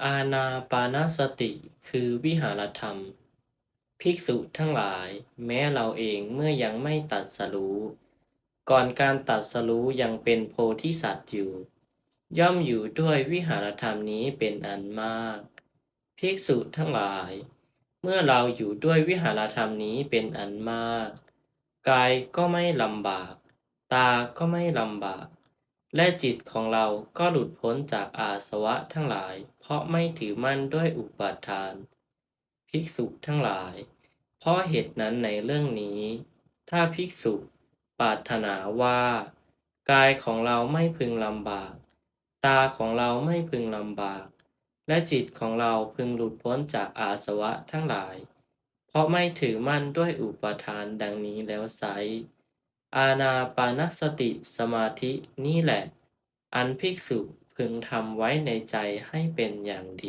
อานาปานสติคือวิหารธรรมภิกษุทั้งหลายแม้เราเองเมื่อยังไม่ตรัสรู้ก่อนการตรัสรู้ยังเป็นโพธิสัตว์อยู่ย่อมอยู่ด้วยวิหารธรรมนี้เป็นอันมากภิกษุทั้งหลายเมื่อเราอยู่ด้วยวิหารธรรมนี้เป็นอันมากกายก็ไม่ลำบากตาก็ไม่ลำบาก และจิตของเราก็หลุดพ้นจากอาสวะทั้งหลายเพราะไม่ถือมั่นด้วยอุปาทานภิกษุทั้งหลายเพราะเหตุนั้นในเรื่องนี้ถ้าภิกษุปรารถนาว่ากายของเราไม่พึงลำบากตาของเราไม่พึงลำบากและจิตของเราพึงหลุดพ้นจากอาสวะทั้งหลายเพราะไม่ถือมั่นด้วยอุปาทานดังนี้แล้วไซร้อานาปานสติสมาธินี่แหละ อันภิกษุพึงทำไว้ในใจให้เป็นอย่างดี